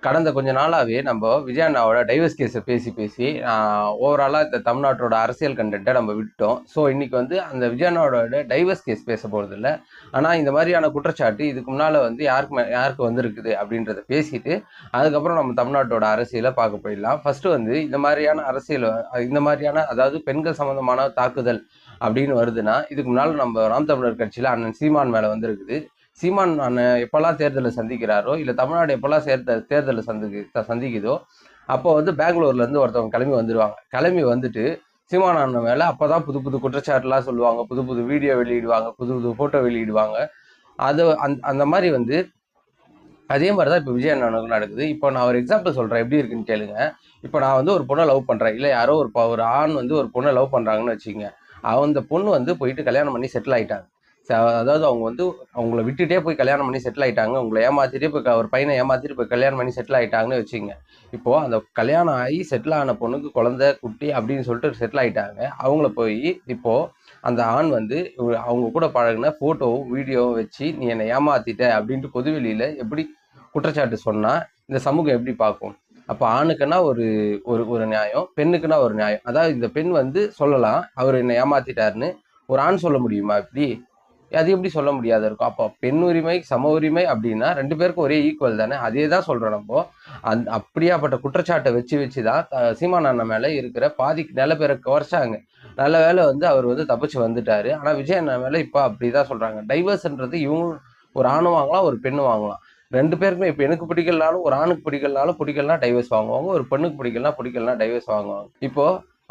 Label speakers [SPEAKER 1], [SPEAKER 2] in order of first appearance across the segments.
[SPEAKER 1] கடந்த கொஞ்ச நாளாவே நம்ம விஜய் அண்ணாவோட டைவர்ஸ் கேஸை பேசி பேசி ஓவராலாக இந்த தமிழ்நாட்டோட அரசியல் கண்டென்ட்டை நம்ம விட்டோம். ஸோ இன்னைக்கு வந்து அந்த விஜய் அண்ணாவோட டைவர்ஸ் கேஸ் பேச போகிறது இல்லை. ஆனால் இந்த மாதிரியான குற்றச்சாட்டு இதுக்கு முன்னால் வந்து யாருக்கு வந்திருக்குது அப்படின்றத பேசிட்டு அதுக்கப்புறம் நம்ம தமிழ்நாட்டோட அரசியலை பார்க்க போயிடலாம். ஃபர்ஸ்ட் வந்து இந்த மாதிரியான அதாவது பெண்கள் சம்பந்தமான தாக்குதல் அப்படின்னு வருதுன்னா, இதுக்கு முன்னால் நம்ம நாம் தமிழர் கட்சியில் அண்ணன் சீமான் மேலே வந்திருக்குது. சீமான் அண்ணன் எப்பெல்லாம் தேர்தலை சந்திக்கிறாரோ, இல்லை தமிழ்நாடு எப்பெல்லாம் தேர்தலை சந்திக்குதோ, அப்போ வந்து பெங்களூர்ல இருந்து ஒருத்தவங்க கிளம்பி வந்துடுவாங்க. கிளம்பி வந்துட்டு சீமான் அண்ணன் மேல அப்பதான் புது புது குற்றச்சாட்டுலாம் சொல்லுவாங்க, புது புது வீடியோ வெளியிடுவாங்க, புது புது போட்டோ வெளியிடுவாங்க. அது அந்த மாதிரி வந்து அதே மாதிரிதான் இப்போ விஜய் அண்ணனுக்கு நடக்குது. இப்போ நான் ஒரு எக்ஸாம்பிள் சொல்றேன், எப்படி இருக்குன்னு கேளுங்க. இப்போ நான் வந்து ஒரு பொண்ணை லவ் பண்றேன், இல்லை யாரோ ஒரு ஆண் வந்து ஒரு பொண்ணை லவ் பண்றாங்கன்னு வச்சுக்கோங்க. அந்த பொண்ணு வந்து போயிட்டு கல்யாணம் பண்ணி செட்டில் ஆயிட்டாங்க. அதாவது அவங்க வந்து அவங்கள விட்டுட்டே போய் கல்யாணம் பண்ணி செட்டில் ஆயிட்டாங்க. உங்களை ஏமாத்திட்டே போய் ஒரு பையனை ஏமாத்திட்டு போய் கல்யாணம் பண்ணி செட்டில் ஆயிட்டாங்கன்னு வச்சுங்க. இப்போ அந்த கல்யாணம் ஆகி செட்டில் ஆன பொண்ணுக்கு குழந்தை குட்டி அப்படின்னு சொல்லிட்டு செட்டில் ஆயிட்டாங்க. அவங்கள போய் இப்போ அந்த ஆண் வந்து அவங்க கூட பழகின போட்டோவும் வீடியோவும் வச்சு நீ என்னை ஏமாத்திட்ட அப்படின்ட்டு பொதுவெளியில எப்படி குற்றச்சாட்டு சொன்னா இந்த சமூகம் எப்படி பார்க்கும்? அப்போ ஆணுக்குன்னா ஒரு ஒரு நியாயம், பெண்ணுக்குன்னா ஒரு நியாயம். அதாவது இந்த பெண் வந்து சொல்லலாம் அவர் என்னை ஏமாத்திட்டாருன்னு, ஒரு ஆண் சொல்ல முடியுமா இப்படி? அது எப்படி சொல்ல முடியாத இருக்கும்? அப்போ பெண் உரிமை சம உரிமை அப்படின்னா ரெண்டு பேருக்கும் ஒரே ஈக்குவல் தானே. அதே தான் சொல்றோம் நம்ம. அப்படியாப்பட்ட குற்றச்சாட்டை வச்சுதான் சீமான் அண்ணன் மேல இருக்கிற பாதி நல்ல பேரை குறைச்சாங்க. நல்ல வேலை வந்து அவர் வந்து தப்பிச்சு வந்துட்டாரு. ஆனா விஜய் அண்ணன் மேல இப்ப அப்படிதான் சொல்றாங்க. டைவர்ஸ்ன்றது இவங்க ஒரு ஆணும் வாங்கலாம், ஒரு பெண்ணு வாங்கலாம். ரெண்டு பேருக்குமே இப்ப எனக்கு பிடிக்கலனாலும், ஒரு ஆணுக்கு பிடிக்கலனா டைவர்ஸ் வாங்குவாங்க, ஒரு பெண்ணுக்கு பிடிக்கலனா டைவர்ஸ் வாங்குவாங்க. இப்போ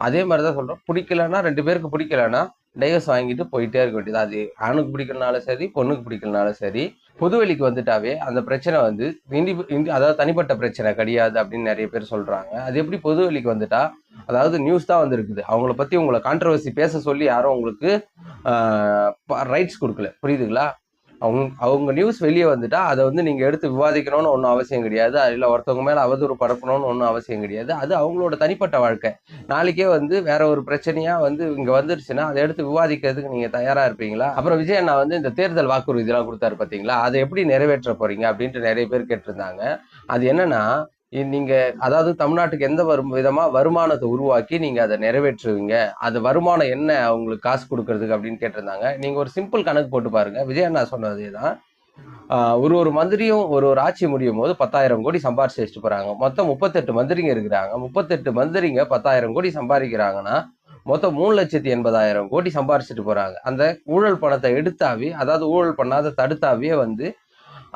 [SPEAKER 1] அதே மாதிரிதான் சொல்றோம். பிடிக்கலன்னா ரெண்டு பேருக்கு பிடிக்கலன்னா டைவர்ஸ் வாங்கிட்டு போயிட்டே இருக்க வேண்டியது. அது ஆணுக்கு பிடிக்கலனாலும் சரி, பொண்ணுக்கு பிடிக்கலனாலும் சரி. பொதுவெளிக்கு வந்துட்டாவே அந்த பிரச்சனை வந்து அதாவது தனிப்பட்ட பிரச்சனை கிடையாது அப்படின்னு நிறைய பேர் சொல்றாங்க. அது எப்படி பொதுவெளிக்கு வந்துட்டா, அதாவது நியூஸ் தான் வந்திருக்குது. அவங்கள பத்தி உங்களை கான்ட்ரவர்சி பேச சொல்லி யாரும் உங்களுக்கு ரைட்ஸ் கொடுக்கல, புரியுதுங்களா? அவங்க நியூஸ் வெளியே வந்துட்டா அதை வந்து நீங்க எடுத்து விவாதிக்கணும்னு ஒன்றும் அவசியம் கிடையாது. இல்லை ஒருத்தவங்க மேல அவதூறு பரப்பணும்னு ஒன்றும் அவசியம் கிடையாது. அது அவங்களோட தனிப்பட்ட வாழ்க்கை. நாளைக்கே வந்து வேற ஒரு பிரச்சனையா வந்து இங்க வந்துருச்சுன்னா அதை எடுத்து விவாதிக்கிறதுக்கு நீங்க தயாரா இருப்பீங்களா? அப்புறம் விஜய் அண்ணா வந்து இந்த தேர்தல் வாக்குறுதி எல்லாம் கொடுத்தாரு பாத்தீங்களா, அதை எப்படி நிறைவேற்ற போறீங்க அப்படின்ட்டு நிறைய பேர் கேட்டிருந்தாங்க. அது என்னன்னா, நீங்க அதாவது தமிழ்நாட்டுக்கு எந்த விதமா வருமானத்தை உருவாக்கி நீங்க அதை நிறைவேற்றுவீங்க, அது வருமானம் என்ன அவங்களுக்கு காசு கொடுக்கறதுக்கு அப்படின்னு கேட்டிருந்தாங்க. நீங்க ஒரு சிம்பிள் கணக்கு போட்டு பாருங்க. விஜய் அண்ணா சொன்னதேதான். ஒரு மந்திரியும் ஒரு ஆட்சி முடியும் போது 10,000 கோடி சம்பாரிச்சு வச்சுட்டு போறாங்க. மொத்தம் 38 மந்திரிங்க இருக்கிறாங்க. 38 மந்திரிங்க 10,000 கோடி சம்பாதிக்கிறாங்கன்னா மொத்தம் 3,80,000 கோடி சம்பாரிச்சுட்டு போறாங்க. அந்த ஊழல் பணத்தை எடுத்தாவே, அதாவது ஊழல் பண்ணாத தடுத்தாவே வந்து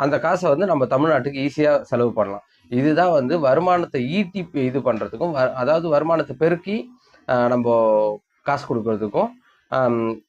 [SPEAKER 1] அந்த காசை வந்து நம்ம தமிழ்நாட்டுக்கு ஈஸியா செலவு பண்ணலாம். இதுதான் வந்து வருமானத்தை ஈட்டி இது பண்றதுக்கும், அதாவது வருமானத்தை பெருக்கி நம்ம காசு கொடுக்கறதுக்கும்,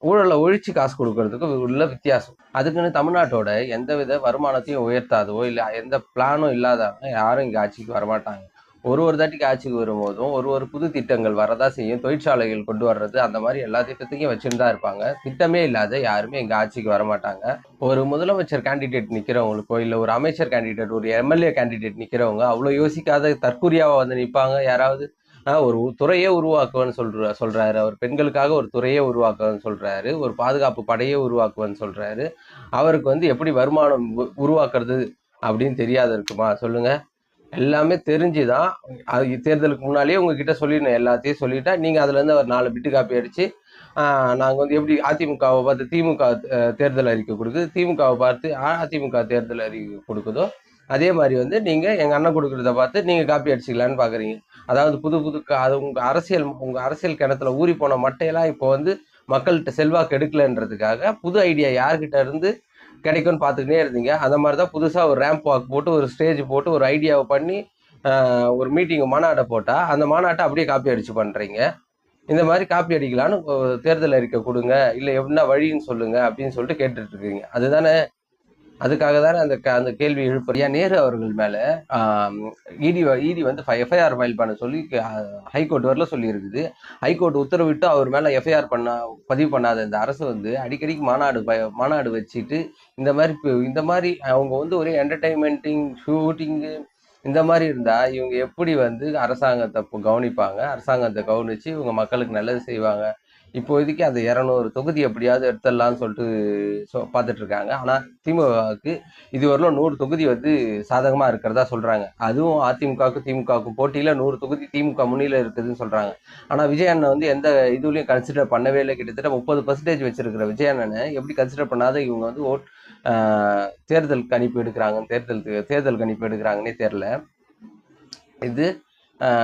[SPEAKER 1] ஊழலை ஒழிச்சு காசு கொடுக்கறதுக்கும் உள்ள வித்தியாசம். அதுக்குன்னு தமிழ்நாட்டோட எந்தவித வருமானத்தையும் உயர்த்தாதோ இல்லை எந்த பிளானும் இல்லாதவங்க யாரும் இங்க ஆட்சிக்கு வரமாட்டாங்க. ஒரு தாட்டிக்கு ஆட்சிக்கு வரும்போதும் ஒரு புது திட்டங்கள் வரதா செய்யும். தொழிற்சாலைகள் கொண்டு வர்றது, அந்த மாதிரி எல்லா திட்டத்தையும் வச்சுட்டு தான் இருப்பாங்க. திட்டமே இல்லாத யாருமே இங்க ஆட்சிக்கு வரமாட்டாங்க. ஒரு முதலமைச்சர் கேண்டிடேட் நிக்கிறவங்களுக்கோ இல்லை ஒரு அமைச்சர் கேண்டிடேட், ஒரு எம்எல்ஏ கேண்டிடேட் நிக்கிறவங்க அவ்வளவு யோசிக்காத தற்கொலையாவா வந்து நிற்பாங்க? யாராவது ஒரு துறையே உருவாக்குவேன்னு சொல்றாரு. அவர் பெண்களுக்காக ஒரு துறையே உருவாக்குவேன்னு சொல்றாரு. ஒரு பாதுகாப்பு படையே உருவாக்குவேன்னு சொல்றாரு. அவருக்கு வந்து எப்படி வருமானம் உருவாக்குறது அப்படின்னு தெரியாத இருக்குமா சொல்லுங்க? எல்லாமே தெரிஞ்சுதான் தேர்தலுக்கு முன்னாலேயே உங்ககிட்ட சொல்லிடணும். எல்லாத்தையும் சொல்லிட்டா நீங்க அதுல இருந்து ஒரு 4 பிட்டு காப்பி அடிச்சு நாங்க வந்து எப்படி அதிமுகவை பார்த்து திமுக தேர்தல் அறிக்கை கொடுக்குது, திமுகவை பார்த்து அதிமுக தேர்தல் அறிக்கை கொடுக்குதோ, அதே மாதிரி வந்து நீங்க எங்க அண்ணன் கொடுக்கறத பார்த்து நீங்க காப்பி அடிச்சுக்கலான்னு பாக்குறீங்க. அதாவது புது புது அது உங்க அரசியல் கிணத்துல ஊறி போன மட்டையெல்லாம் இப்போ வந்து மக்கள்கிட்ட செல்வாக்கு எடுக்கலன்றதுக்காக புது ஐடியா யார்கிட்ட இருந்து கிடைக்கும்னு பார்த்துக்கிட்டே இருந்தீங்க. அந்த மாதிரி தான் புதுசாக ஒரு ரேம்ப் வாக் போட்டு ஒரு ஸ்டேஜ் போட்டு ஒரு ஐடியாவை பண்ணி ஒரு மீட்டிங் மாநாட்டை போட்டால் அந்த மாநாட்டை அப்படியே காப்பி அடிச்சு பண்ணுறீங்க. இந்த மாதிரி காப்பி அடிக்கலான்னு தேர்தல் அறிக்கை கொடுங்க, இல்லை என்ன வழின்னு சொல்லுங்க அப்படின்னு சொல்லிட்டு கேட்டுட்டு இருக்கீங்க. அதுதானே? அதுக்காக தானே அந்த கேள்வி எழுப்புற. ஐயா நேரு அவர்கள் மேல இடி வந்து எஃப்ஐஆர் ஃபைல் பண்ண சொல்லி ஹைகோர்ட் வரல சொல்லி இருக்குது. ஹைகோர்ட் உத்தரவிட்டு அவர் மேல எஃப்ஐஆர் பதிவு பண்ணாத இந்த அரசு வந்து அடிக்கடிக்கு மாநாடு வச்சுட்டு இந்த மாதிரி அவங்க வந்து ஒரே என்டர்டைன்மெண்டிங் ஷூட்டிங்கு இந்த மாதிரி இருந்தா இவங்க எப்படி வந்து அரசாங்கத்தை கவனிப்பாங்க? அரசாங்கத்தை கவனிச்சு இவங்க மக்களுக்கு நல்லது செய்வாங்க? இப்போதைக்கு அந்த 200 தொகுதி எப்படியாவது எடுத்துடலாம்னு சொல்லிட்டு பார்த்துட்டு இருக்காங்க. ஆனால் திமுகவுக்கு இதுவரையிலும் 100 தொகுதி வந்து சாதகமாக இருக்கிறதா சொல்கிறாங்க. அதுவும் திமுகவுக்கும் போட்டியில் 100 தொகுதி திமுக முன்னிலை இருக்குதுன்னு சொல்கிறாங்க. ஆனால் விஜய் அண்ணன் வந்து எந்த இதுலையும் கன்சிடர் பண்ணவே இல்லை. கிட்டத்தட்ட 30% வச்சிருக்கிற விஜய் அண்ணனை எப்படி கன்சிடர் பண்ணாத இவங்க வந்து தேர்தல் கணிப்பு எடுக்கிறாங்கன்னே தெரியல. இது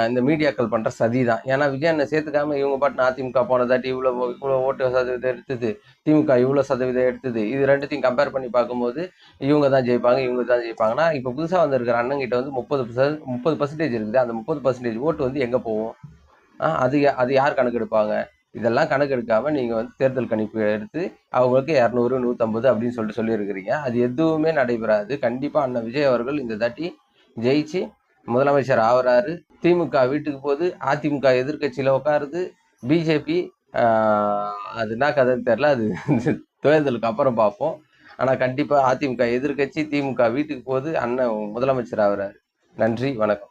[SPEAKER 1] இந்த மீடியாக்கள் பண்ணுற சதி தான். ஏன்னா விஜய் அண்ணன் சேர்த்துக்காம இவங்க பாட்டு அதிமுக போனதாட்டி இவ்வளோ ஓட்டு சதவீதம் எடுத்தது, திமுக இவ்வளோ சதவீதம் எடுத்தது, இது ரெண்டுத்தையும் கம்பேர் பண்ணி பார்க்கும்போது இவங்க தான் ஜெயிப்பாங்கன்னா இப்போ புதுசாக வந்திருக்கிற அண்ணங்கிட்ட வந்து 30% இருக்குது. அந்த 30% ஓட்டு வந்து எங்கே போகும்? அது யார் கணக்கெடுப்பாங்க? இதெல்லாம் கணக்கெடுக்காம நீங்கள் வந்து தேர்தல் கணிப்பு எடுத்து அவங்களுக்கு 200 150 அப்படின்னு சொல்லியிருக்கிறீங்க. அது எதுவுமே நடைபெறாது. கண்டிப்பாக அண்ணன் விஜய் அவர்கள் இந்த தாட்டி ஜெயிச்சு முதலமைச்சர் ஆகிறாரு. திமுக வீட்டுக்கு போகுது, அதிமுக எதிர்கட்சியில் உட்காருது, பிஜேபி அது என்ன கதைன்னு தெரில, அது தேர்தலுக்கு அப்புறம் பார்ப்போம். ஆனால் கண்டிப்பாக அதிமுக எதிர்கட்சி, திமுக வீட்டுக்கு போகுது, அண்ணன் முதலமைச்சர் ஆகிறாரு. நன்றி, வணக்கம்.